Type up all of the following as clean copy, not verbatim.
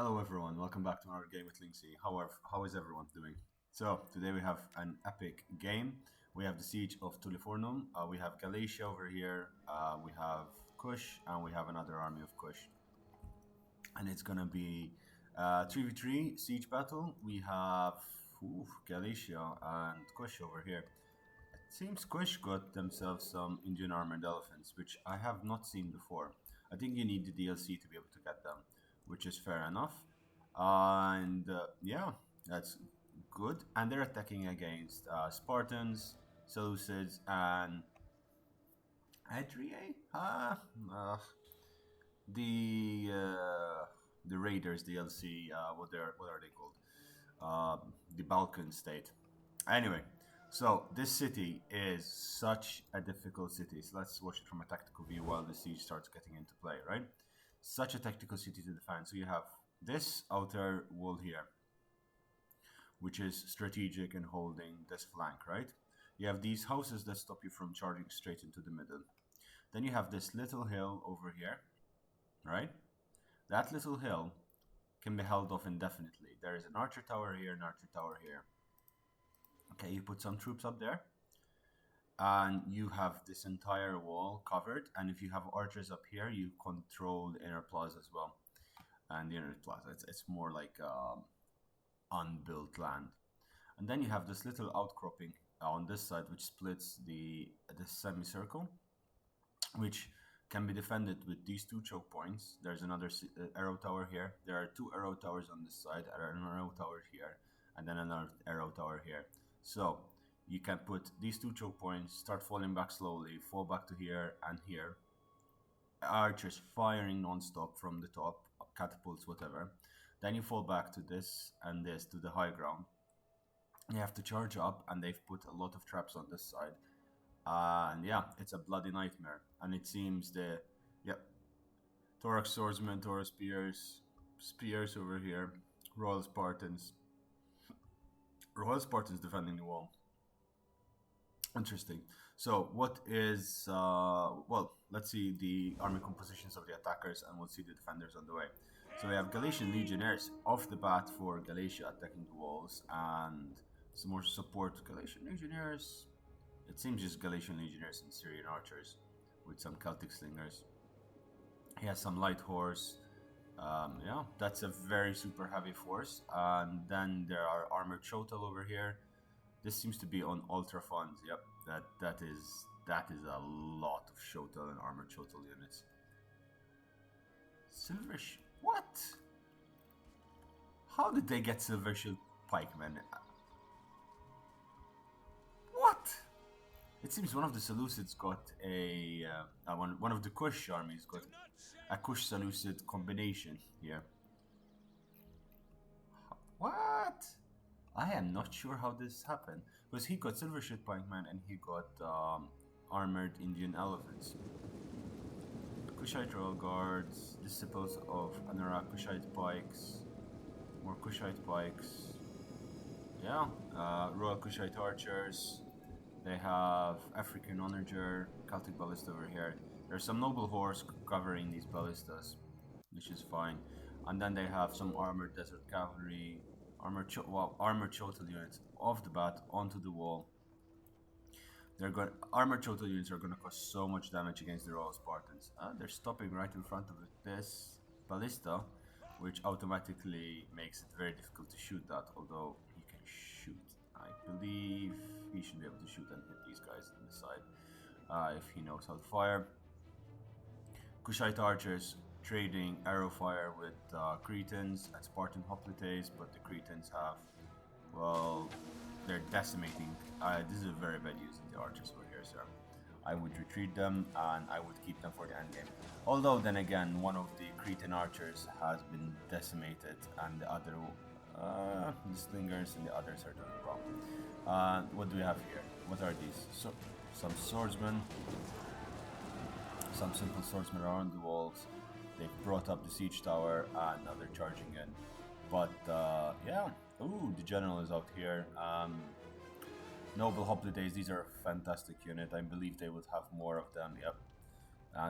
Hello everyone, welcome back to another game with Linksy. How is everyone doing? So today we have an epic game. We have the siege of Tulifurdum. We have Galatia over here. We have Kush, and we have another army of Kush. And it's gonna be 3v3 siege battle. We have Galatia and Kush over here. It seems Kush got themselves some Indian armored elephants, which I have not seen before. I think you need the DLC to be able to get them, which is fair enough. Yeah, that's good. And they're attacking against Spartans, Selucids, and Ardaiei. The the Raiders DLC. What are they called? The Balkan state. Anyway, so this city is such a difficult city. So let's watch it from a tactical view while the siege starts getting into play, right? Such a tactical city to defend. So you have this outer wall here, which is strategic in holding this flank, right? You have these houses that stop you from charging straight into the middle. Then you have this little hill over here, right? That little hill can be held off indefinitely. There is an archer tower here, an archer tower here. Okay, you put some troops up there, and you have this entire wall covered. And if you have archers up here, you control the inner plaza as well. And the inner plaza, it's more like unbuilt land. And then you have this little outcropping on this side, which splits the semicircle, which can be defended with these two choke points. There's another arrow tower here. There are two arrow towers on this side, an arrow tower here, and then another arrow tower here. So you can put these two choke points, start falling back slowly, fall back to here and here. Archers firing non-stop from the top, catapults, whatever. Then you fall back to this and this, to the high ground. You have to charge up, and they've put a lot of traps on this side. And yeah, it's a bloody nightmare. And it seems Thorax swordsmen, Thorax spears over here, Royal Spartans. Royal Spartans defending the wall. Interesting. So what is, well, let's see the army compositions of the attackers, and we'll see the defenders on the way. So we have Galatian legionnaires off the bat for Galatia attacking the walls, and some more support. Galatian legionnaires, it seems just Galatian legionnaires and Syrian archers with some Celtic slingers. He has some light horse. Yeah, that's a very super heavy force. And then there are armored Chotal over here. This seems to be on ultra funds. Yep, that is a lot of Chotal and armored Chotal units. What? How did they get Silver Shield pikemen? What? It seems one of the Selucids got one of the Kush armies got a Kush Selucid combination here. What? I am not sure how this happened, because he got Silver Shield pikemen and he got armored Indian elephants. Kushite Royal Guards, disciples of Anurag Kushite pikes, more Kushite pikes. Yeah, Royal Kushite archers. They have African onager, Celtic ballista over here. There's some noble horse covering these ballistas, which is fine. And then they have some armored desert cavalry, armored Chotal units off the bat onto the wall. Armored Chotal units are going to cause so much damage against the Royal Spartans. They're stopping right in front of this ballista, which automatically makes it very difficult to shoot that, although he can shoot. I believe he should be able to shoot and hit these guys on the side if he knows how to fire. Kushite archers trading arrow fire with Cretans and Spartan hoplites, but the Cretans have, well, they're decimating. This is a very bad use of the archers over here, sir. I would retreat them and I would keep them for the endgame. Although then again, one of the Cretan archers has been decimated, and the other, the slingers and the others are doing wrong. What do we have here? What are these? So, some swordsmen, some simple swordsmen are on the walls. They've brought up the siege tower and now they're charging in. But yeah, ooh, the general is out here. Noble hoplites, these are a fantastic unit. I believe they would have more of them. Yep.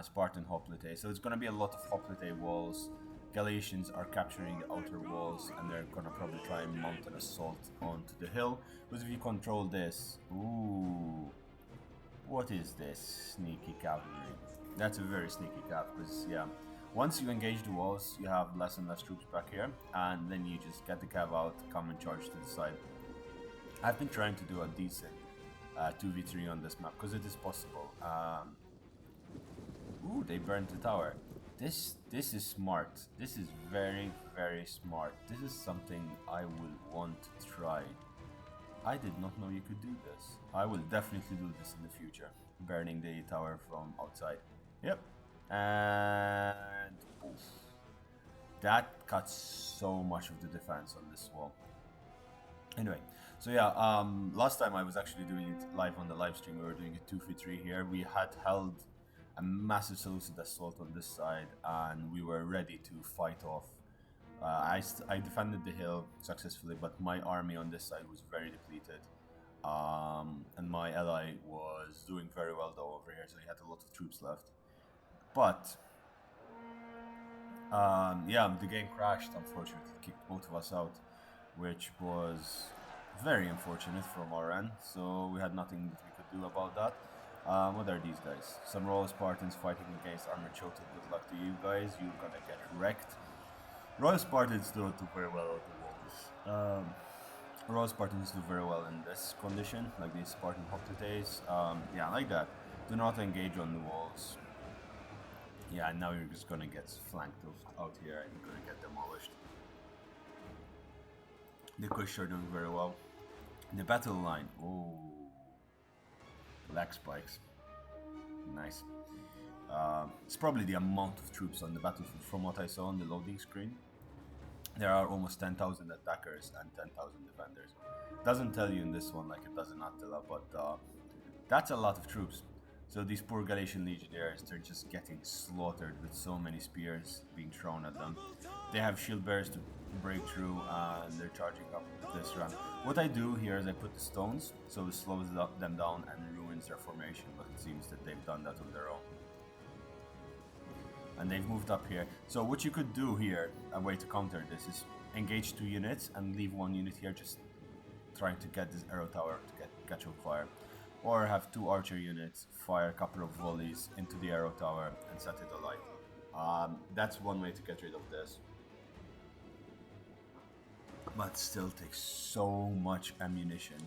Spartan hoplites. So it's going to be a lot of hoplite walls. Galatians are capturing the outer walls, and they're gonna probably try and mount an assault onto the hill. Because if you control this, ooh, what is this sneaky cavalry? That's a very sneaky cav. Because yeah, once you engage the walls, you have less and less troops back here, and then you just get the cav out, come and charge to the side. I've been trying to do a decent 2v3 on this map because it is possible. Ooh, they burned the tower. This is smart. This is very, very smart. This is something I will want to try. I did not know you could do this. I will definitely do this in the future. Burning the tower from outside. Yep. And oof. That cuts so much of the defense on this wall. Anyway, so yeah, last time I was actually doing it live on the live stream. We were doing it 2v3 here. We had held a massive Selucid assault on this side, and we were ready to fight off. I defended the hill successfully, but my army on this side was very depleted. And my ally was doing very well though over here, so he had a lot of troops left. But yeah, the game crashed, unfortunately, kicked both of us out, which was very unfortunate from our end, so we had nothing that we could do about that. What are these guys? Some Royal Spartans fighting against Armored Chota. Good luck to you guys, you're gonna get wrecked. Royal Spartans don't do very well on the walls. Royal Spartans do very well in this condition, like these Spartan Hoptates. Yeah, like that. Do not engage on the walls. Yeah, now you're just gonna get flanked out here and you're gonna get demolished. The Kush are doing very well. The battle line, oh, lag spikes, nice. It's probably the amount of troops on the battlefield from what I saw on the loading screen. There are almost 10,000 attackers and 10,000 defenders. Doesn't tell you in this one like it does in Attila, but that's a lot of troops. So these poor Galatian legionnaires, they're just getting slaughtered with so many spears being thrown at them. They have shield bearers to break through, and they're charging up this run. What I do here is I put the stones, so it slows them down and ruins their formation, but it seems that they've done that on their own. And they've moved up here. So what you could do here, a way to counter this, is engage 2 units and leave 1 unit here just trying to get this arrow tower to catch on fire. Or have 2 archer units fire a couple of volleys into the arrow tower and set it alight. That's one way to get rid of this. But still takes so much ammunition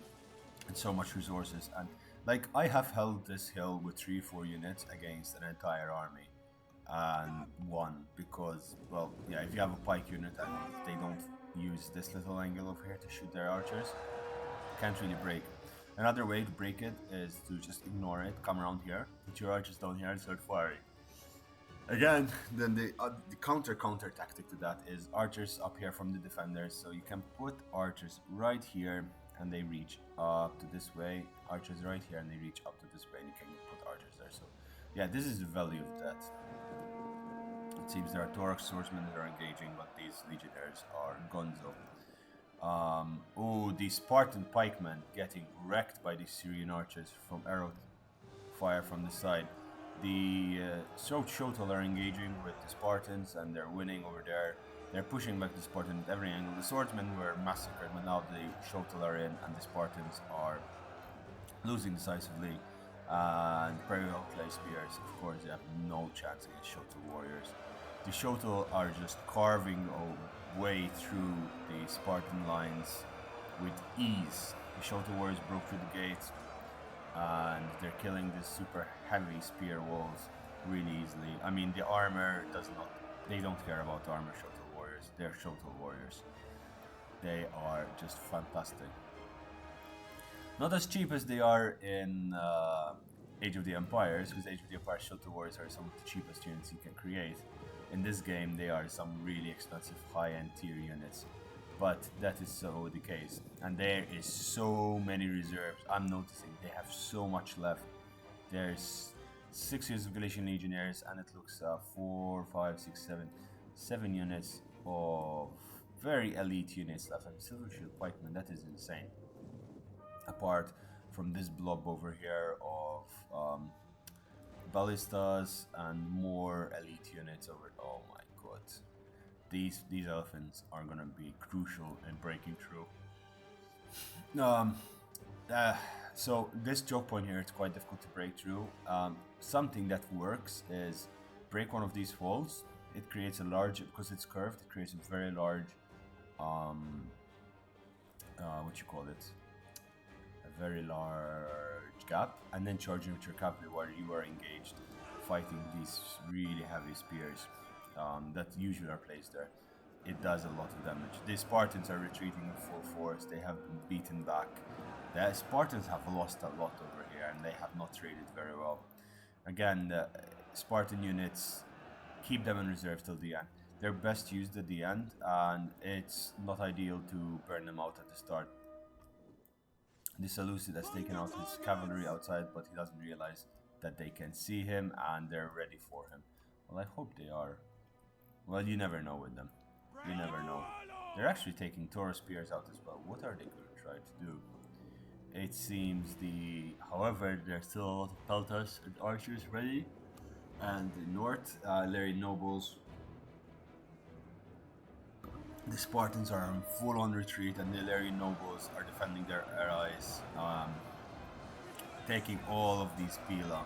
and so much resources. And like, I have held this hill with 3-4 units against an entire army and won because, well, yeah, if you have a pike unit and they don't use this little angle over here to shoot their archers, you can't really break. Another way to break it is to just ignore it, come around here, put your archers down here and start firing. Again, then the counter tactic to that is archers up here from the defenders, so you can put archers right here and they reach up to this way, archers right here and they reach up to this way, and you can put archers there. So yeah, this is the value of that. It seems there are Thorax swordsmen that are engaging, but these legionnaires are gonzo. Oh, these Spartan pikemen getting wrecked by these Syrian archers from arrow fire from the side. The Shotal are engaging with the Spartans and they're winning over there. They're pushing back the Spartans at every angle. The swordsmen were massacred, but now the Shotal are in and the Spartans are losing decisively. And Imperial Clay Spears, of course, they have no chance against Shotal warriors. The Shotal are just carving a way through the Spartan lines with ease. The Shotal warriors broke through the gates and they're killing these super heavy spear walls really easily. I mean, the armor does not, they don't care about armor Shotal warriors. They're Shotal warriors. They are just fantastic. Not as cheap as they are in Age of the Empires, because Age of the Empires Shotal warriors are some of the cheapest units you can create. In this game, they are some really expensive high-end tier units, but that is so the case. And there is so many reserves. I'm noticing they have so much left. There's 6 years of Galatian Legionnaires, and it looks 4, 5, 6, 7 units of very elite units left. And Silver Shield Pikemen, that is insane. Apart from this blob over here of ballistas and more elite units over. Oh my god, these elephants are gonna be crucial in breaking through. Um, uh, so this choke point here, it's quite difficult to break through. Something that works is break one of these walls. It creates a large, because it's curved, it creates a very large, what you call it, a very large gap, and then charging with your cavalry while you are engaged, fighting these really heavy spears that usually are placed there. It does a lot of damage. The Spartans are retreating in full force. They have been beaten back. The Spartans have lost a lot over here, and they have not traded very well. Again, the Spartan units, keep them in reserve till the end. They're best used at the end, and it's not ideal to burn them out at the start. The Selucid has taken out his cavalry outside, but he doesn't realize that they can see him and they're ready for him. Well, I hope they are. Well, you never know with them. You never know. They're actually taking Taurus spears out as well. What are they going to try to do? It seems however, there's still a lot of pelters and archers ready. And the north, Ardaiei nobles. The Spartans are in full-on retreat, and the Ardaiei nobles are defending their allies, taking all of these pila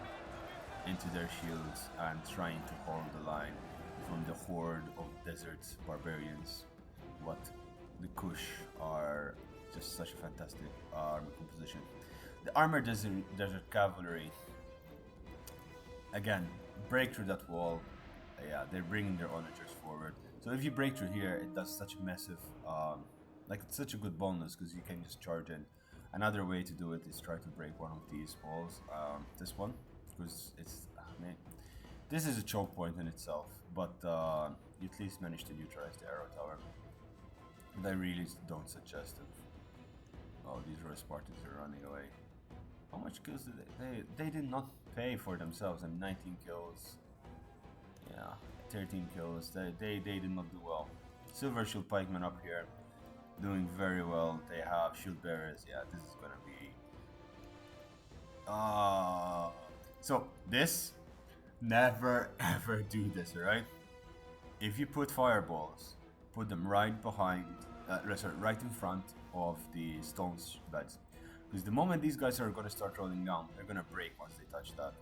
into their shields and trying to hold the line from the horde of desert barbarians. What the Kush are just such a fantastic army composition. The armored desert cavalry, again, break through that wall. Yeah, they're bringing their onagers forward. So if you break through here, it does such a massive, it's such a good bonus because you can just charge in. Another way to do it is try to break one of these walls, this one, because it's, this is a choke point in itself, but you at least manage to neutralize the arrow tower. And I really don't suggest it. Oh, these Royal Spartans are running away. How much kills did they did not pay for themselves, and 19 kills. Yeah, 13 kills. They did not do well. Silver Shield Pikemen up here, doing very well. They have Shield Bearers. Yeah, this is gonna be. So this, never ever do this, alright? If you put fireballs, put them right behind, right in front of the stone beds. Because the moment these guys are gonna start rolling down, they're gonna break once they touch that.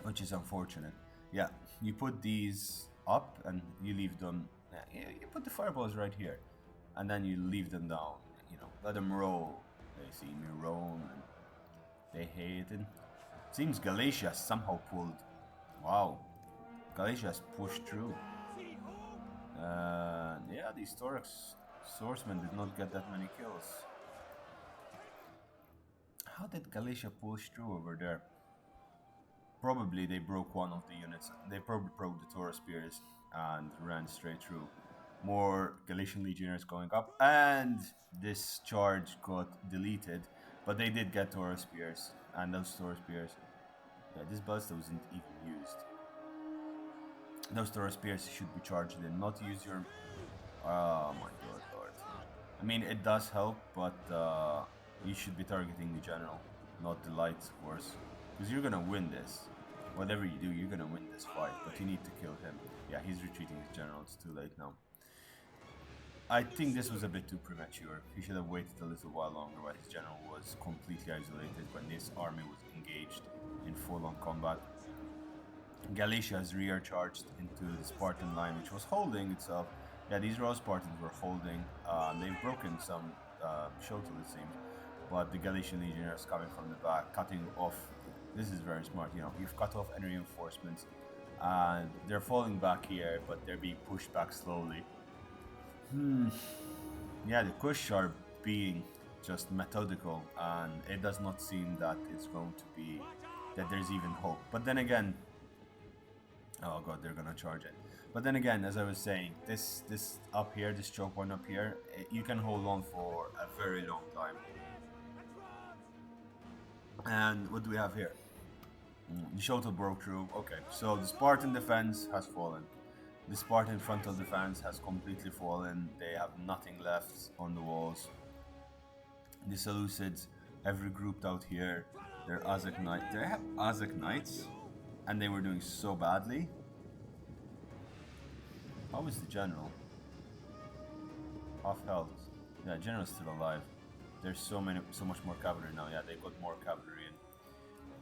Which is unfortunate. Yeah, you put these up and you leave them. Yeah, you put the fireballs right here, and then you leave them down. You know, let them roll. They see me roll, and they hate it. Seems Galatia somehow pulled. Wow, Galatia has pushed through. Yeah, these Thorax swordsmen did not get that many kills. How did Galatia push through over there? Probably they broke one of the units. They probably broke the Taurus spears and ran straight through. More Galatian legionnaires going up, and this charge got deleted. But they did get Taurus spears, and those Taurus spears. Yeah, this ballista wasn't even used. Those Taurus spears should be charged in, not use your. Oh my god, Lord. I mean, it does help, but you should be targeting the general, not the lights, of course. Because you're gonna win this. Whatever you do, you're gonna win this fight, but you need to kill him. Yeah, he's retreating his general, it's too late now. I think this was a bit too premature. He should have waited a little while longer while his general was completely isolated when this army was engaged in full-on combat. Galatia has rear charged into the Spartan line, which was holding itself. Yeah, these Royal Spartans were holding. They've broken some shuttle, it seems. But the Galatian legionnaires coming from the back, cutting off. This is very smart, you know. You've cut off any reinforcements, and they're falling back here, but they're being pushed back slowly. Yeah, the Kush are being just methodical, and it does not seem that it's going to be that there's even hope. But then again, oh god, they're gonna charge it. But then again, as I was saying, this up here, this choke point up here, you can hold on for a very long time. And what do we have here? The shuttle broke through. Okay, so the Spartan defense has fallen. The Spartan frontal defense has completely fallen. They have nothing left on the walls. The Selucids have regrouped out here. They're Azak Knights. They have Azak Knights, and they were doing so badly. How is the general? Half health. Yeah, general's still alive. There's so much more cavalry now. Yeah, they got more cavalry in.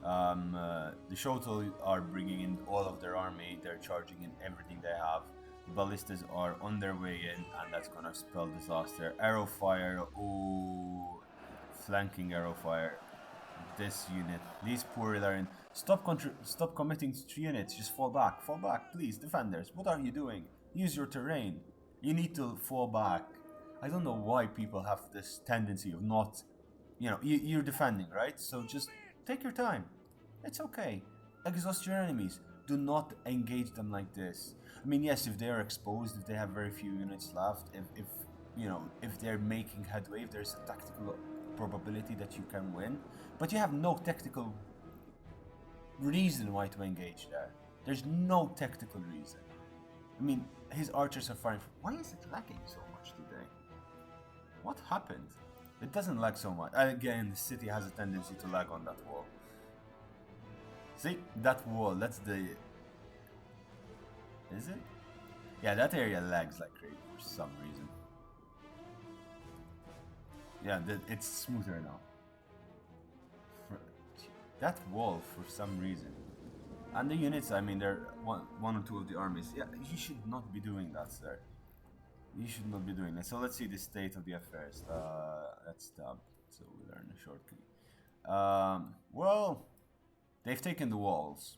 The Shotel are bringing in all of their army. They're charging in everything they have. The ballistas are on their way in, and that's gonna spell disaster. Arrow fire. Ooh, flanking arrow fire. This unit, these poor Ilarian. Stop committing to units. Just fall back. Fall back, please, defenders. What are you doing? Use your terrain. You need to fall back. I don't know why people have this tendency of not, you're defending, right? So just take your time. It's okay. Exhaust your enemies. Do not engage them like this. I mean, yes, if they are exposed, if they have very few units left, if they're making headway, if there's a tactical probability that you can win, but you have no tactical reason why to engage there. There's no tactical reason. I mean, his archers are firing. Why is it lagging so much today? What happened? It doesn't lag so much. Again, the city has a tendency to lag on that wall. See, that wall, that's the... Is it? Yeah, that area lags like crazy for some reason. Yeah, it's smoother now. That wall, for some reason. And the units, I mean, they're one or two of the armies. Yeah, you should not be doing that, sir. You should not be doing that. So let's see the state of the affairs. Let's tab. So we learn a shortcut. Well, they've taken the walls.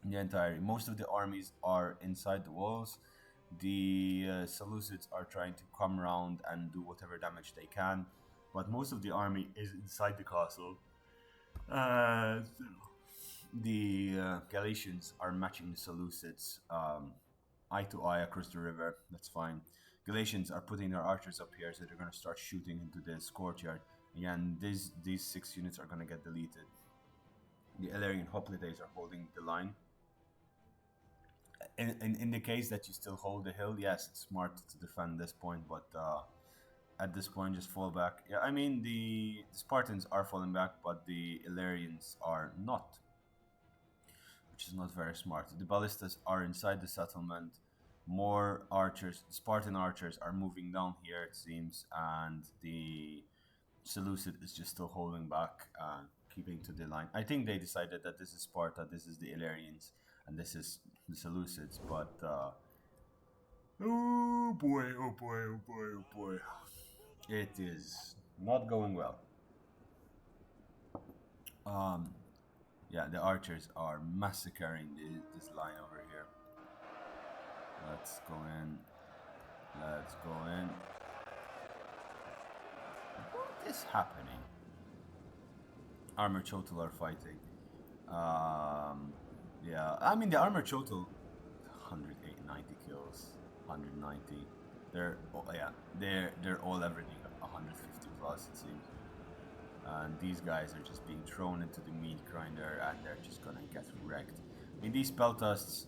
The entire. Most of the armies are inside the walls. The Selucids are trying to come around and do whatever damage they can, but most of the army is inside the castle. The Galatians are matching the Selucids eye to eye across the river. That's fine. Galatians are putting their archers up here, so they're going to start shooting into this courtyard. Again, these 6 units are going to get deleted. The Illyrian hoplites are holding the line. In the case that you still hold the hill, yes, it's smart to defend this point, but at this point, just fall back. Yeah, I mean, the Spartans are falling back, but the Illyrians are not, which is not very smart. The ballistas are inside the settlement. More archers, Spartan archers, are moving down here, it seems, and the Seleucid is just still holding back, keeping to the line. I think they decided that this is Sparta, this is the Illyrians, and this is the Seleucids, but oh boy, oh boy, oh boy, oh boy. It is not going well. Yeah, the archers are massacring this line over here. Let's go in. Let's go in. What is happening? Armored Chotul are fighting. Yeah, I mean the Armored Chotul, 190 kills, 190. They're all everything 150 plus, it seems. And these guys are just being thrown into the meat grinder, and they're just gonna get wrecked. I mean, these peltasts,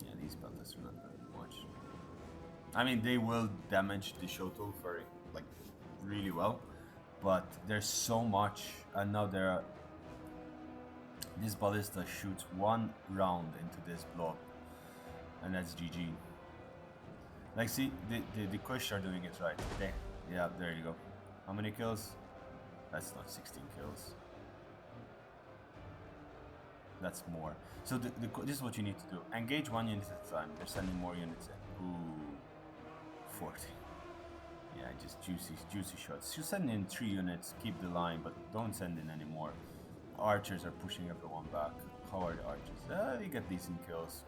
yeah, these peltasts are not very much. I mean, they will damage the Shotel very, like, really well, but there's so much, and now this ballista shoots 1 round into this blob, and that's GG. Like, see, the Kush are doing it right. Yeah, there you go. How many kills? That's not 16 kills. That's more. So this is what you need to do. Engage 1 unit at a time. They're sending more units in. Ooh, 40. Yeah, just juicy shots. You send in 3 units, keep the line, but don't send in any more. Archers are pushing everyone back. How are the archers? You get decent kills.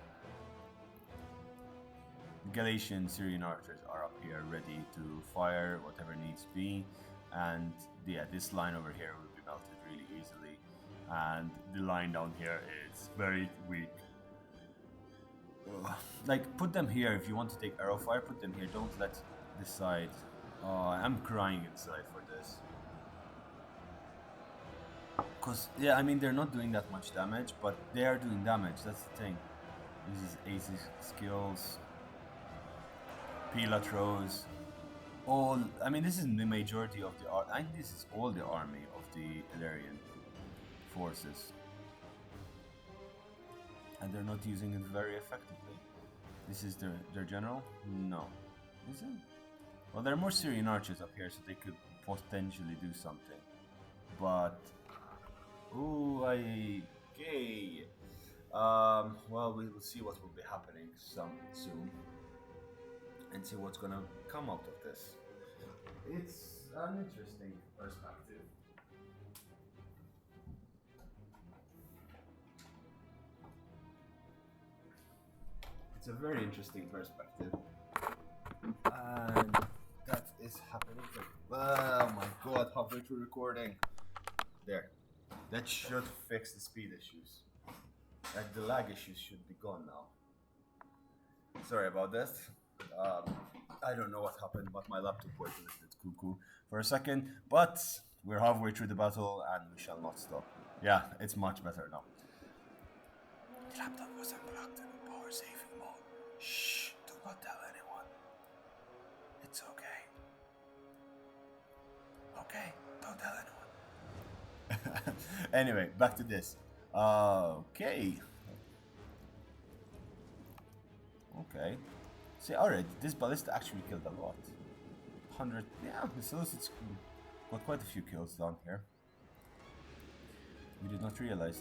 Galatian Syrian archers are up here ready to fire whatever needs be, and yeah, this line over here will be melted really easily, and the line down here is very weak. Like, put them here if you want to take arrow fire. Put them here. Don't let this side. Oh, I'm crying inside for this. Cause yeah, I mean they're not doing that much damage, but they are doing damage. That's the thing. This is Ace's skills. Pila throws. I mean, this is the majority of the I think this is all the army of the Illyrian forces. and they're not using it very effectively. This is their general? No. Is it? Well, there are more Syrian archers up here, so they could potentially do something. But... ooh, okay. Well, we will see what will be happening soon. And see what's gonna come out of this. It's an interesting perspective. It's a very interesting perspective. And that is happening. Oh my god, halfway through recording. There. That should fix the speed issues. Like the lag issues should be gone now. Sorry about this. I don't know what happened, but my laptop went a little bit cuckoo for a second. But we're halfway through the battle and we shall not stop. Yeah, it's much better now. The laptop was unplugged in power saving mode. Shh, do not tell anyone. It's okay. Okay, don't tell anyone. Anyway, back to this. Okay. Okay. See, alright, this ballista actually killed a lot. 100, yeah, the Selucids got quite a few kills down here. We did not realize.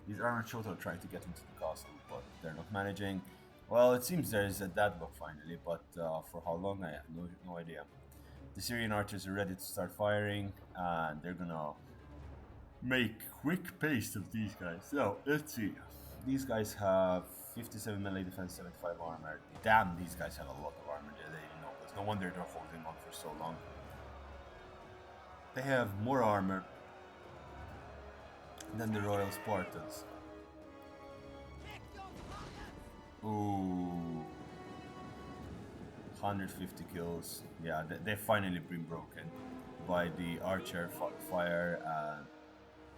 These armored shoto are trying to get into the castle, but they're not managing. Well, it seems there is a deadlock finally, but for how long, I have no idea. The Syrian archers are ready to start firing, and they're gonna make quick pace of these guys. So, let's see. These guys have 57 melee defense, 75 armor. Damn, these guys have a lot of armor. There's no wonder they're holding on for so long. They have more armor than the Royal Spartans. Ooh. 150 kills. Yeah, they've finally been broken by the archer fire.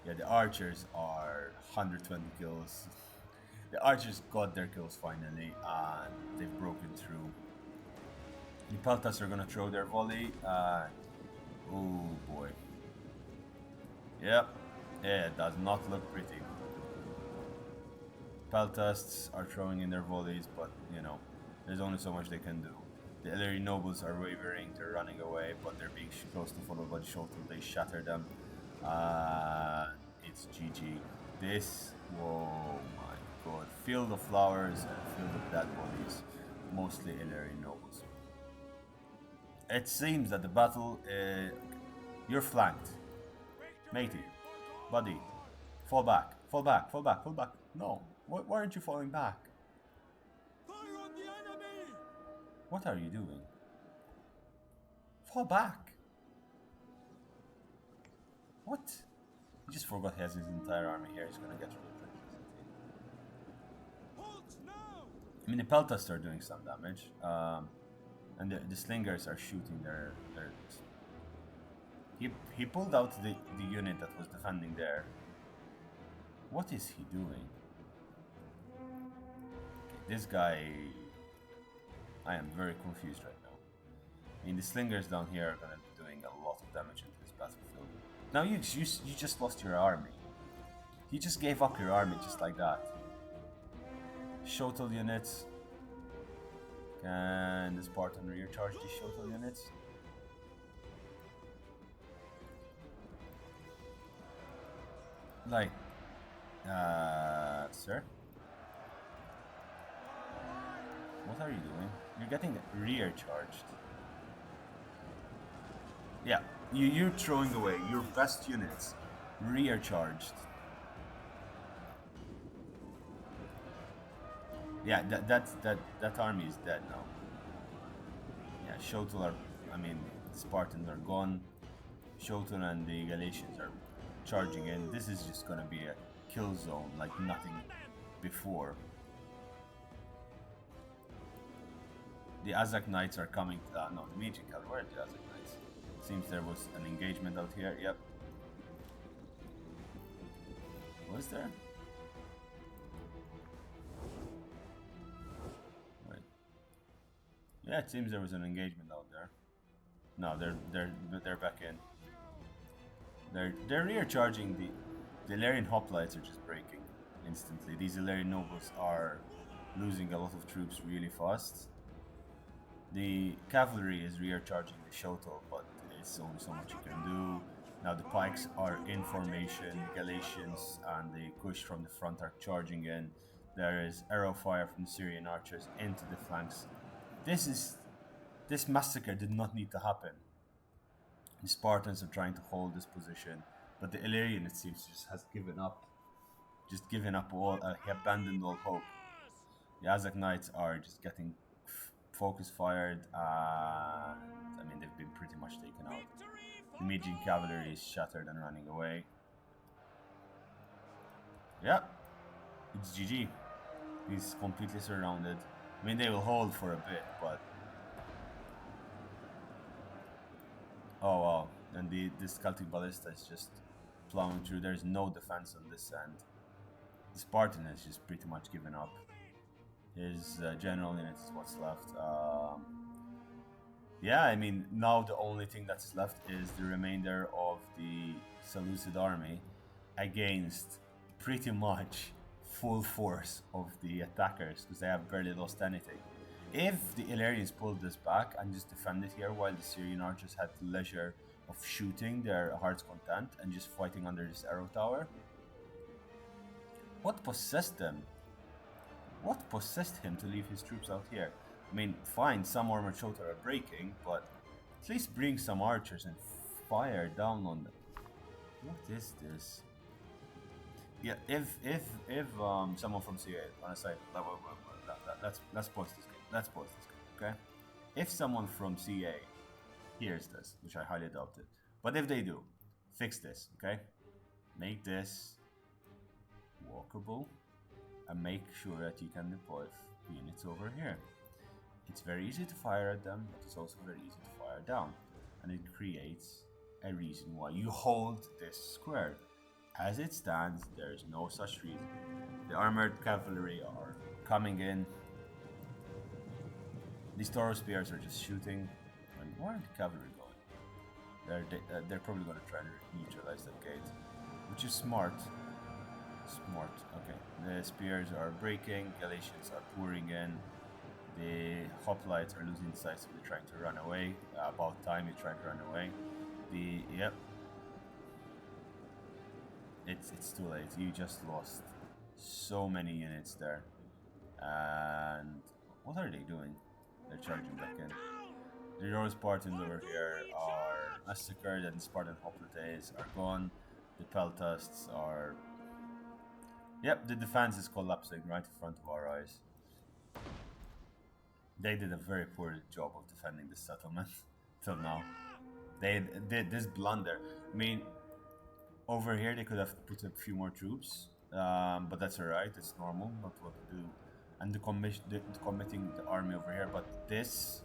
Yeah, the archers are 120 kills. The archers got their kills finally, and they've broken through. The Peltas are gonna throw their volley. Oh boy. Yep. Yeah, it does not look pretty. Peltas are throwing in their volleys, but you know, there's only so much they can do. The Ardaiei nobles are wavering, they're running away, but they're being close to followed by the Shotel. They shatter them. It's GG. This, whoa my god. Field of flowers and field of dead bodies. Mostly Ardaiei nobles. It seems that the battle, you're flanked. Matey, buddy, fall back, fall back, fall back, fall back. No, why aren't you falling back? Fire on the enemy! What are you doing? Fall back. What? He just forgot he has his entire army here. He's gonna get rid of it. Halt now! I mean, the Peltas are doing some damage, and the Slingers are shooting their he pulled out the unit that was defending there. What is he doing? Okay, this guy... I am very confused right now. I mean, the Slingers down here are gonna be doing a lot of damage into this battlefield. Now you just lost your army. You just gave up your army just like that. Shotel units. Can the Spartan rear charge these Shotel units? Like, sir? What are you doing? You're getting rear charged. Yeah, you're throwing away your best units. Rear charged. Yeah, that army is dead now. Yeah, Shotel are, I mean, the Spartans are gone. Shotel and the Galatians are charging in. This is just gonna be a kill zone like nothing before. The Azak Knights are coming. No, the Magic Cavalry. Where are the Azak Knights? Seems there was an engagement out here. Yep. Was there? Wait. Yeah, it seems there was an engagement out there. No, they're back in. They're rear charging the Illyrian hoplites are just breaking. instantly. These Illyrian nobles are losing a lot of troops really fast. The cavalry is rear charging the Shoto, but it's only so much you can do. Now the pikes are in formation, the Galatians and the Kush from the front are charging in. There is arrow fire from the Syrian archers into the flanks. This massacre did not need to happen. The Spartans are trying to hold this position, but the Illyrian, it seems, just has given up. Just given up all, he abandoned all hope. The Azak Knights are just getting focus fired, and I mean, they've been pretty much taken out. The Magian cavalry is shattered and running away. Yeah, it's GG. He's completely surrounded. I mean, they will hold for a bit, but... Oh wow, and this Celtic ballista is just plowing through. There's no defense on this end. The Spartan has just pretty much given up. His general unit is what's left. Yeah, I mean, now the only thing that's left is the remainder of the Selucid army against pretty much full force of the attackers, because they have barely lost anything. If the Illyrians pulled this back and just defended here while the Syrian archers had the leisure of shooting their heart's content and just fighting under this arrow tower, what possessed them? What possessed him to leave his troops out here? I mean, fine, some armored Shoto are breaking, but at least bring some archers and fire down on them. What is this? Yeah, if someone from CA on a side, let's pause this game. Let's pause this game, okay? If someone from CA hears this, which I highly doubt it, but if they do, fix this, okay? Make this walkable, and make sure that you can deploy units over here. It's very easy to fire at them, but it's also very easy to fire down, and it creates a reason why you hold this square. As it stands, there is no such reason. The armored cavalry are coming in. These Toro spears are just shooting. And where are the cavalry going? They're probably going to try to neutralize that gate, which is smart. Smart. Okay. The spears are breaking. Galatians are pouring in. The hoplites are losing sight, so they're trying to run away. About time you're trying to run away. Yep. It's too late. You just lost so many units there. And what are they doing? They're charging back in. The Euro Spartans over here are massacred, and the Spartan hoplites are gone. The Peltasts are... Yep, the defense is collapsing right in front of our eyes. They did a very poor job of defending the settlement till now. They did this blunder. I mean, over here they could have put a few more troops, but that's alright. It's normal, not what to do. And committing the army over here, but this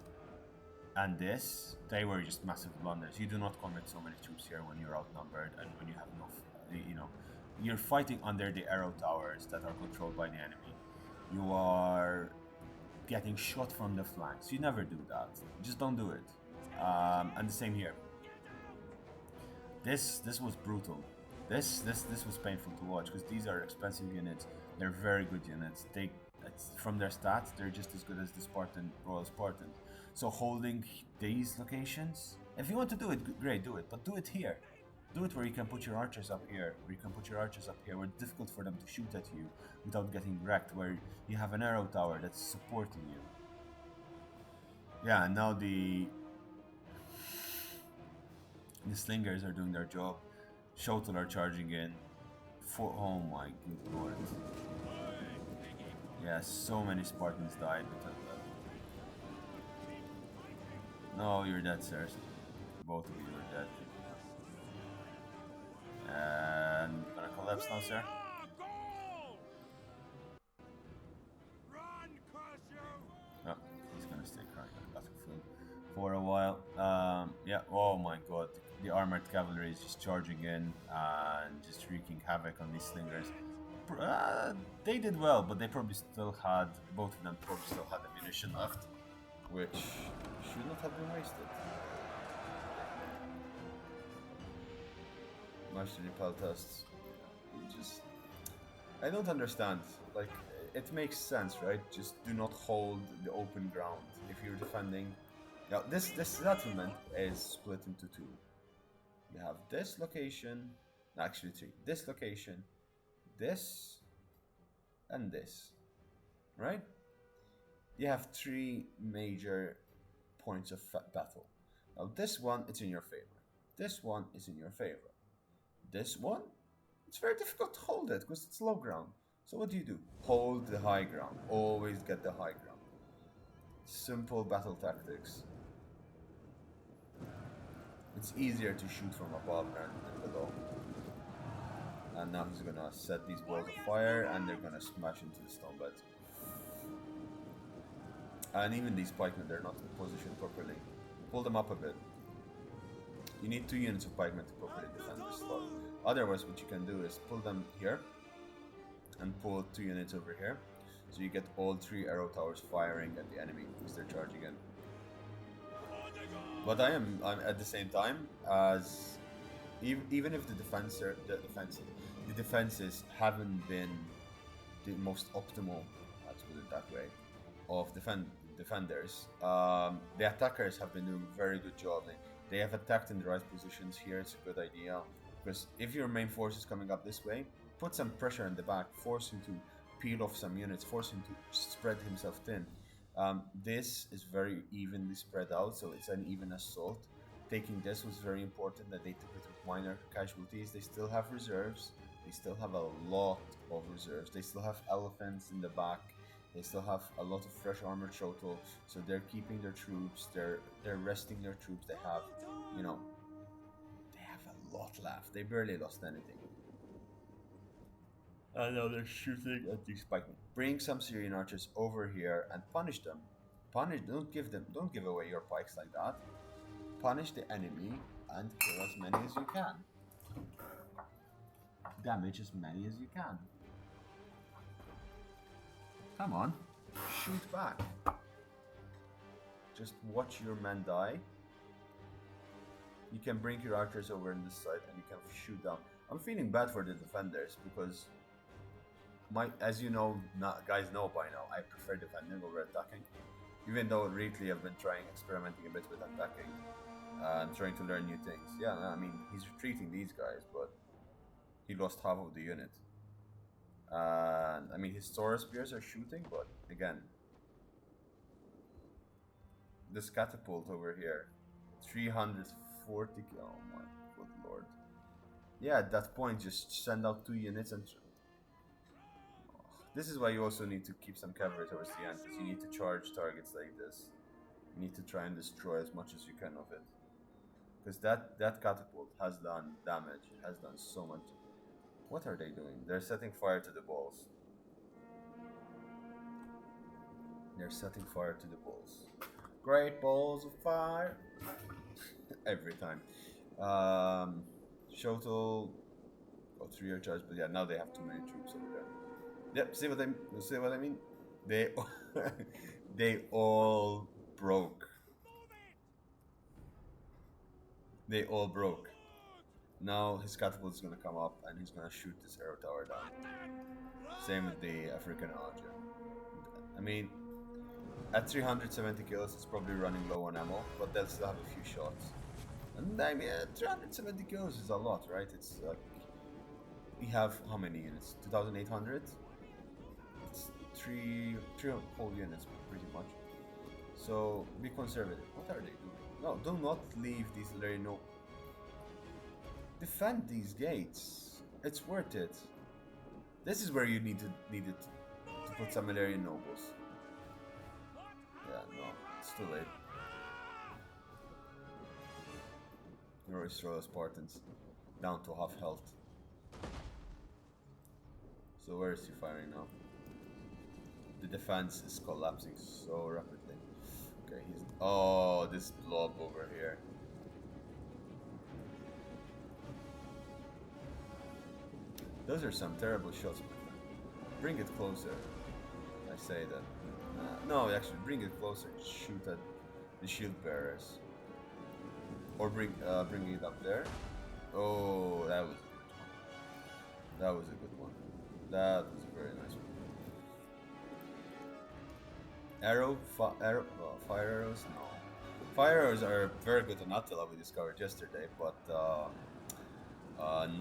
and this, they were just massive blunders. You do not commit so many troops here when you're outnumbered and when you have no, you're fighting under the arrow towers that are controlled by the enemy. You are getting shot from the flanks. You never do that. Just don't do it. And the same here. This was brutal. This was painful to watch, because these are expensive units. They're very good units. From their stats, they're just as good as the Royal Spartans. So holding these locations, if you want to do it, great, do it. But do it here. Do it where you can put your archers up here. Where it's difficult for them to shoot at you without getting wrecked. Where you have an arrow tower that's supporting you. Yeah, and now the slingers are doing their job. Shotel are charging in. Oh my good lord. Yeah, so many Spartans died because of that. No, you're dead, sirs. Both of you are dead. And gonna collapse now, sir. Oh, he's gonna stay crying on the battlefield for a while. Yeah, oh my god. The armored cavalry is just charging in and just wreaking havoc on these slingers. They did well, but they probably still had, both of them probably still had ammunition left, which should not have been wasted. Much to the Peltasts, I don't understand. Like, it makes sense, right? Just do not hold the open ground if you're defending. Now, this settlement is split into two. You have this location, actually three. This location, this, and this, right? You have three major points of battle. Now, this one, it's in your favor. This one is in your favor. This one, it's very difficult to hold it because it's low ground. So what do? Hold the high ground. Always get the high ground. Simple battle tactics. It's easier to shoot from above than below. And now he's gonna set these balls of fire and they're gonna smash into the stone beds. And even these pikemen, they're not positioned properly. Pull them up a bit. You need 2 units of pikemen to properly defend this slot. Otherwise, what you can do is pull them here and pull 2 units over here. So you get all 3 arrow towers firing at the enemy because they're charging in. But I'm at the same time, as even if the defenses haven't been the most optimal, let's put it that way, of defenders, the attackers have been doing a very good job. They have attacked in the right positions here. It's a good idea because if your main force is coming up this way, put some pressure in the back, force him to peel off some units, force him to spread himself thin. This is very evenly spread out, so it's an even assault. Taking this was very important, that they took it with minor casualties. They still have reserves. They still have a lot of reserves. They still have elephants in the back. They still have a lot of fresh armored shotel, so they're keeping their troops. They're resting their troops. They have, they have a lot left. They barely lost anything. And now they're shooting at these pikemen. Bring some Syrian archers over here and punish them. Don't give away your pikes like that. Punish the enemy and kill as many as you can. Damage as many as you can. Come on, shoot back. Just watch your men die. You can bring your archers over on this side and you can shoot down. I'm feeling bad for the defenders because as you know, guys know by now, I prefer defending over attacking. Even though lately I've been experimenting a bit with attacking and trying to learn new things. Yeah, I mean, he's retreating these guys, but he lost half of the unit. And I mean, his Taurus spears are shooting, but again, this catapult over here, 340. Oh my good lord! Yeah, at that point, just send out 2 units and. This is why you also need to keep some cavalry towards the end, because you need to charge targets like this. You need to try and destroy as much as you can of it. Because that catapult has done damage, has done so much. What are they doing? They're setting fire to the balls. They're setting fire to the balls. Great balls of fire! Every time. Shotel got 3 archers, but yeah, now they have too many troops over there. Yep, see what I mean? They all broke. They all broke. Now his catapult is gonna come up and he's gonna shoot this arrow tower down. Same with the African archer. I mean, at 370 kills, it's probably running low on ammo, but they'll still have a few shots. And I mean, 370 kills is a lot, right? It's like we have how many units? 2,800. Three whole units, pretty much. So be conservative. What are they doing? No, do not leave these Larry. No. Defend these gates. It's worth it. This is where you needed to put some Illyrian nobles. Yeah, no, it's too late. Royal Spartans down to half health. So where is he firing now? The defense is collapsing so rapidly. Okay, this blob over here. Those are some terrible shots, my friend. Bring it closer. I say that. No, actually, bring it closer. Shoot at the shield bearers. Or bring it up there. Oh, that was a good one. That was a very nice one. Fire arrows? No. Fire arrows are very good on Attila, we discovered yesterday, but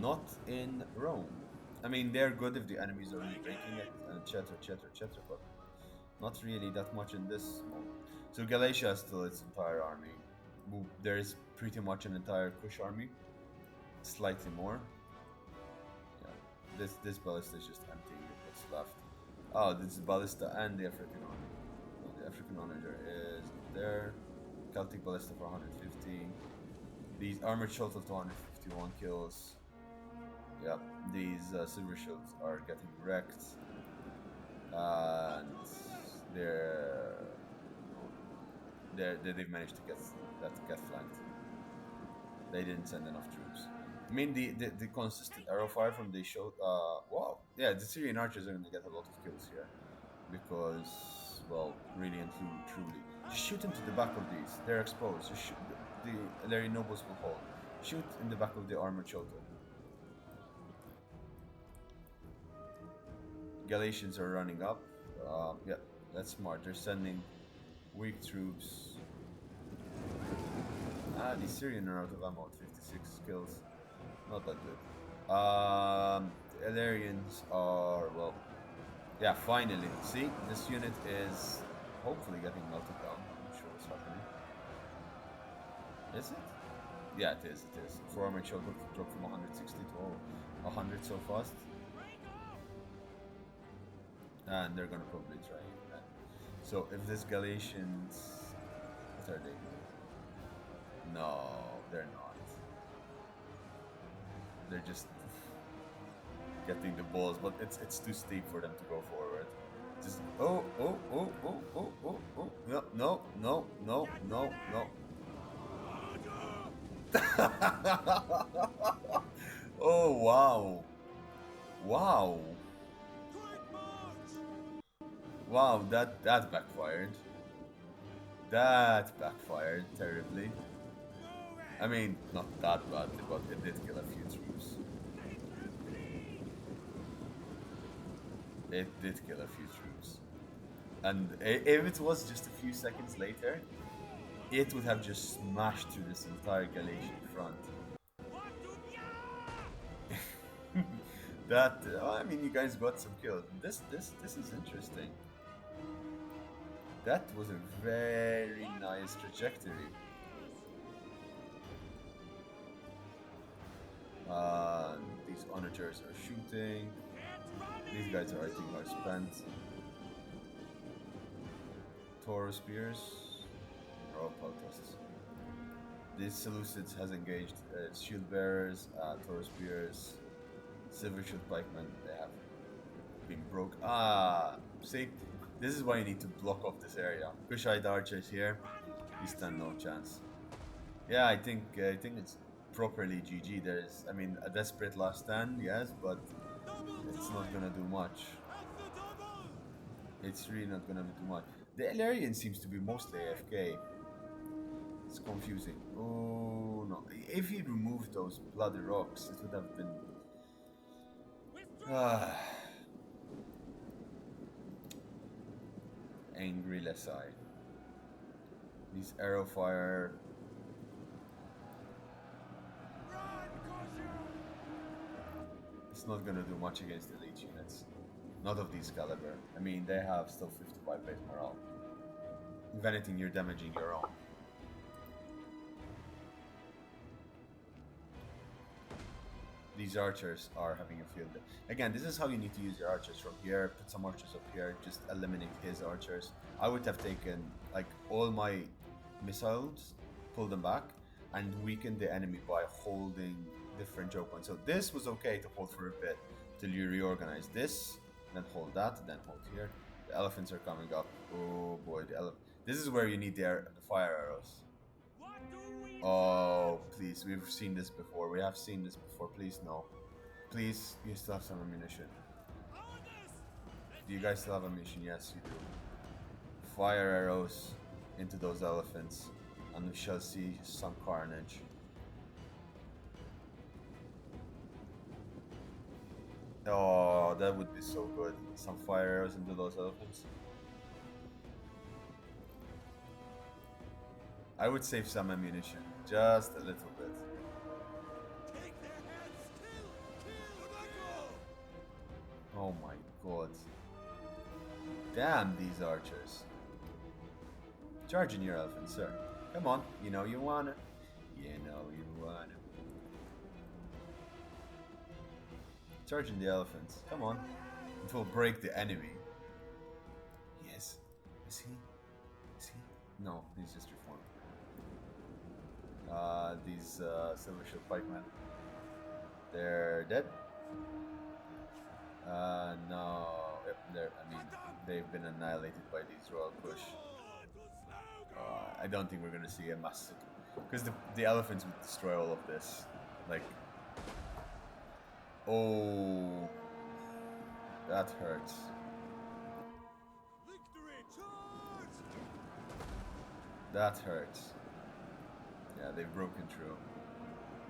not in Rome. I mean, they're good if the enemies are really breaking it, and etc, but not really that much in this moment. So Galatia has still its entire army. There is pretty much an entire Kush army, slightly more. Yeah, this ballista is just emptying what's left. Oh, this is ballista and the African army. Oh, the African onager is there. Celtic ballista for 150. These armored shuttle to 151 kills. Yeah, these silver shields are getting wrecked, and they've managed to get flanked. They didn't send enough troops. I mean, the consistent arrow fire from the show. Wow, yeah, the Syrian archers are going to get a lot of kills here because, well, really and truly, just shoot into the back of these. They're exposed. Just shoot. The Illyrian nobles will hold. Shoot in the back of the armored shuttle. Galatians are running up. Yeah, that's smart. They're sending weak troops. The Syrian are out of ammo at 56 kills. Not that good. The Illyrians are, well, yeah, finally. See, this unit is hopefully getting melted down. I'm not sure what's happening. Is it? Yeah, it is. 4 armored shuttle dropped from 160 to 100 so fast. And they're gonna probably try that. So if this Galatians, what are they? No, they're not. They're just getting the balls, but it's too steep for them to go forward. Just oh, no. Oh wow, that backfired. That backfired terribly. I mean, not that badly, but it did kill a few troops. It did kill a few troops. And if it was just a few seconds later, it would have just smashed through this entire Galatian front. That, I mean, you guys got some kills. This is interesting. That was a very nice trajectory. These onagers are shooting. These guys are, I think, are spent. Toro spears. Oh, peltasts. These Selucids has engaged shield bearers, Toro spears, silver shield pikemen. They have been broke. See, this is why you need to block off this area. Kushite archers here, you stand no chance. Yeah, I think it's properly GG. There's, I mean, a desperate last stand, yes, but it's not gonna do much. It's really not gonna do much. The Illyrian seems to be mostly AFK. It's confusing. Oh no! If he removed those bloody rocks, it would have been. Angry Lesai. These arrow fire. It's not gonna do much against elite units. Not of these caliber. I mean, they have still 55 base morale. If anything, you're damaging your own. These archers are having a field day. Again, this is how you need to use your archers from here. Put some archers up here, just eliminate his archers. I would have taken like all my missiles, pull them back, and weaken the enemy by holding different choke points. So this was okay to hold for a bit till you reorganize this, then hold that, then hold here. The elephants are coming up. Oh boy, the elephant. This is where you need the fire arrows. Oh, please, we've seen this before. We have seen this before. Please, no. Please, you still have some ammunition. Do you guys still have ammunition? Yes, you do. Fire arrows into those elephants, and we shall see some carnage. Oh, that would be so good. Some fire arrows into those elephants. I would save some ammunition, just a little bit. Take their heads, kill, Oh my god. Damn these archers. Charging your elephant, sir. Come on, you know you wanna. You know you wanna. Charging the elephants. Come on. It will break the enemy. Yes. Is he? Is he? No, he's just reformed. These silver shield pikemen. They're dead. No. Yep, I mean, they've been annihilated by these royal Kush. I don't think we're gonna see a massive, because the elephants would destroy all of this. Like, oh, that hurts. Victory, charge! That hurts. Yeah, they've broken through.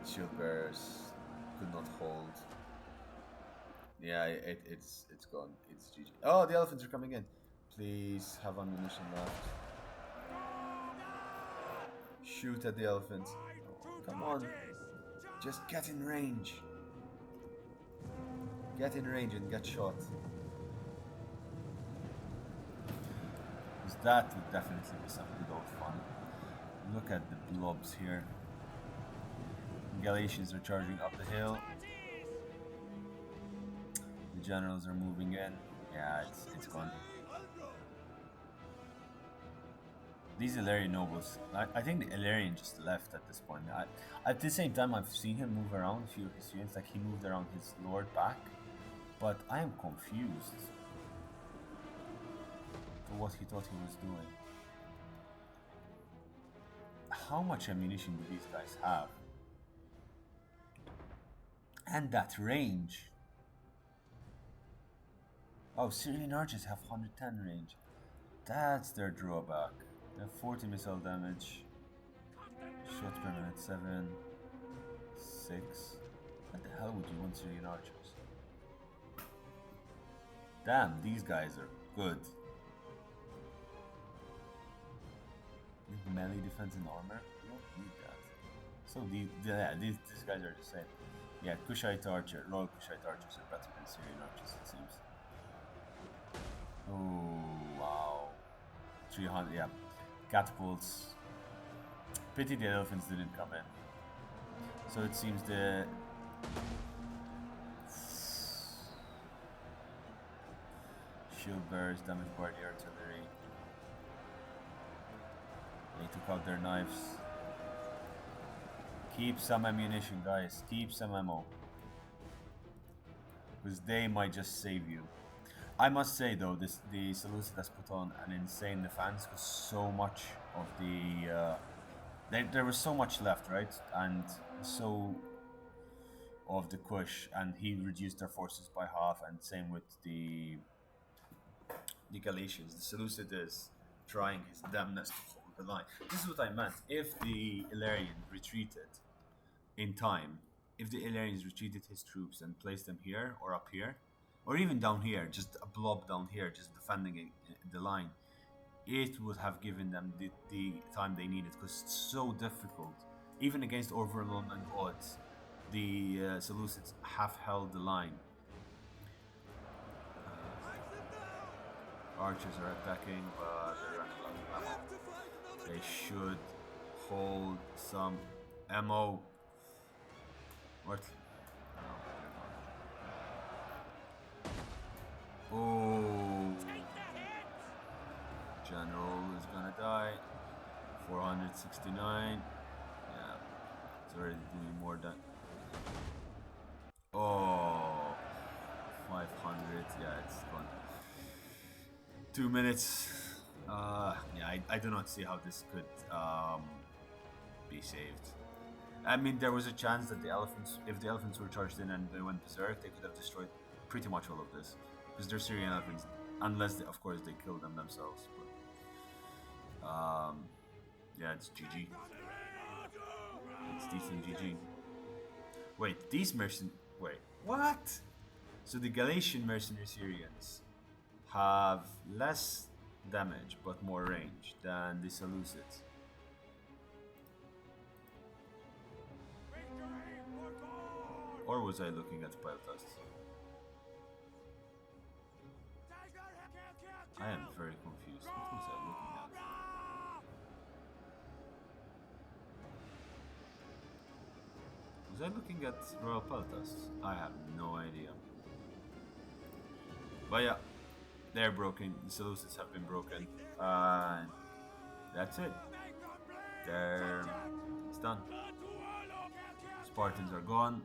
The shield bearers could not hold. Yeah, it's gone. It's GG. Oh, the elephants are coming in. Please have ammunition left. Shoot at the elephants. Oh, come on. Just get in range. Get in range and get shot. Because that would definitely be some good old fun. Look at the blobs here. Galatians are charging up the hill. The generals are moving in. Yeah, it's gone. These Illyrian nobles, I think the Illyrian just left at this point. At the same time, I've seen him move around a few of his units, like he moved around his lord back, but I am confused to what he thought he was doing. How much ammunition do these guys have? And that range. Oh, Syrian archers have 110 range. That's their drawback. They have 40 missile damage. Shot grenade 7. 6. What the hell would you want Syrian archers? Damn, these guys are good. With melee defense and armor? You don't need that. So these guys are the same. Yeah, Kushite archer, Royal Kushite archers are better than Syrian archers, it seems. Oh, wow. 300, yeah. Catapults. Pity the elephants didn't come in. So it seems the shield bearers damaged by the artillery. They took out their knives. Keep some ammunition, guys. Keep some ammo. Because they might just save you. I must say though, the Selucids has put on an insane defense, because so much of the there was so much left, right? And so of the Kush, and he reduced their forces by half, and same with the Galatians. The Seleucid is trying his damnness to hold the line. This is what I meant. If the Illyrian retreated in time, if the Illyrians retreated his troops and placed them here or up here, or even down here, just a blob down here, just defending the line, it would have given them the time they needed, because it's so difficult. Even against overwhelming odds, the Seleucids have held the line. Archers are attacking, but they're running out of ammo. They should hold some ammo. What? Oh, General is gonna die. 469. Yeah, it's already doing more than. Oh, 500. Yeah, it's gone. 2 minutes. Yeah, I do not see how this could be saved. I mean, there was a chance that if the elephants were charged in and they went berserk, they could have destroyed pretty much all of this. Because they're Syrian elephants, unless of course they kill them themselves. But yeah, it's GG. It's decent GG. Wait, these mercenaries. Wait, what? So the Galatian mercenary Syrians have less damage but more range than the Selucids. Victory for God! Or was I looking at pile tests? Take their head! Kill, I am very confused. What was I looking at? Was I looking at Royal Peltas? I have no idea. But yeah, they're broken. The Seleucids have been broken. And that's it. They're, it's done. Spartans are gone.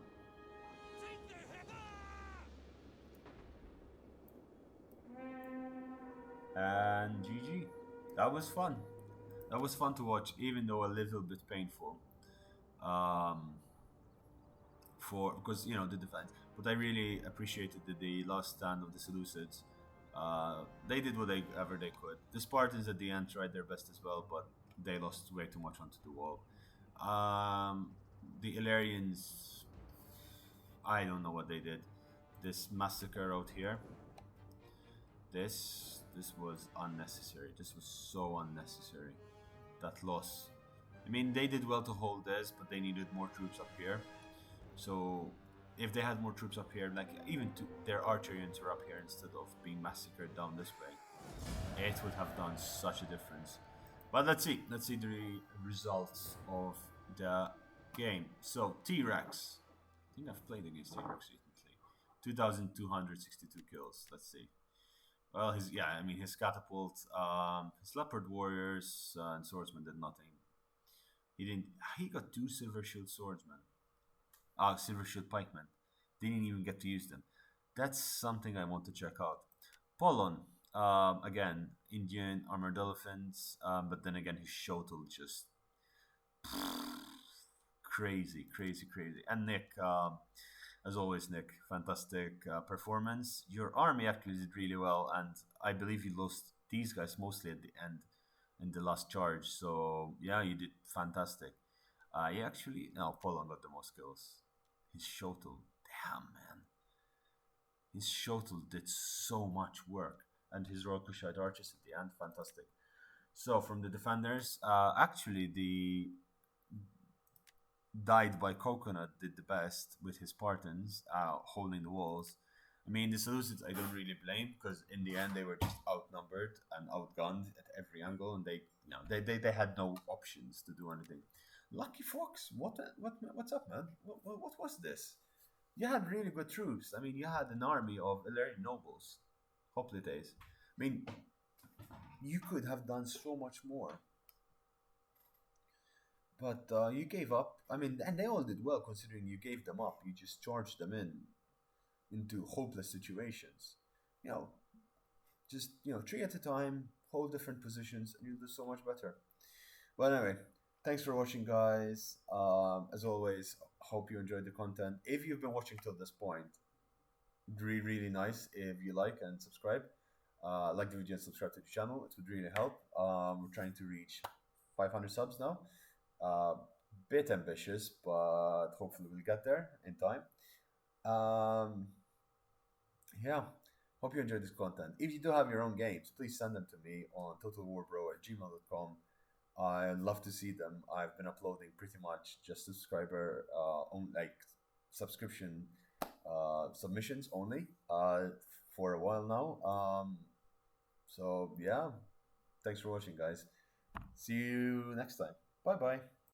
And GG. That was fun. That was fun to watch, even though a little bit painful. Um, for because the defense. But I really appreciated the last stand of the Seleucids. They did whatever they could. The Spartans at the end tried their best as well, but they lost way too much onto the wall. The Illyrians, I don't know what they did. This massacre out here. This was unnecessary. This was so unnecessary. That loss. I mean, they did well to hold this, but they needed more troops up here. So if they had more troops up here, like even their archerians were up here instead of being massacred down this way, it would have done such a difference. But let's see. Let's see the results of the game. So T-Rex. I think I've played against T-Rex recently. 2,262 kills. Let's see. Well, his catapult, his leopard warriors and swordsmen did nothing. He didn't. He got two silver shield swordsmen. Silver shield pikemen. Didn't even get to use them. That's something I want to check out. Polon, again, Indian armored elephants, but then again, his shuttle just crazy, crazy, crazy. And Nick, as always, Nick, fantastic performance. Your army actually did really well, and I believe you lost these guys mostly at the end in the last charge. So yeah, you did fantastic. He actually no, Poland got the most kills. His shuttle, damn man, his shuttle did so much work, and his Royal Kushite archers at the end, fantastic. So from the defenders, actually the died by Coconut did the best with his Spartans holding the walls. I mean, the Seleucids I don't really blame because in the end they were just outnumbered and outgunned at every angle, and they had no options to do anything. Lucky Fox, what's up, man? What was this? You had really good troops. I mean, you had an army of Illyrian nobles, hoplites. I mean, you could have done so much more. But you gave up. I mean, and they all did well considering you gave them up. You just charged them into hopeless situations. You know, just three at a time, hold different positions, and you'll do so much better. But anyway, thanks for watching, guys. As always, hope you enjoyed the content. If you've been watching till this point, really really nice if you like and subscribe. Like the video and subscribe to the channel. It would really help. We're trying to reach 500 subs now. Uh, Bit ambitious, but hopefully we'll get there in time. Um, yeah, hope you enjoyed this content. If you do have your own games, please send them to me on totalwarbro@gmail.com. I'd love to see them. I've been uploading pretty much just subscriber on like subscription submissions only for a while now. So yeah, thanks for watching, guys. See you next time. Bye bye.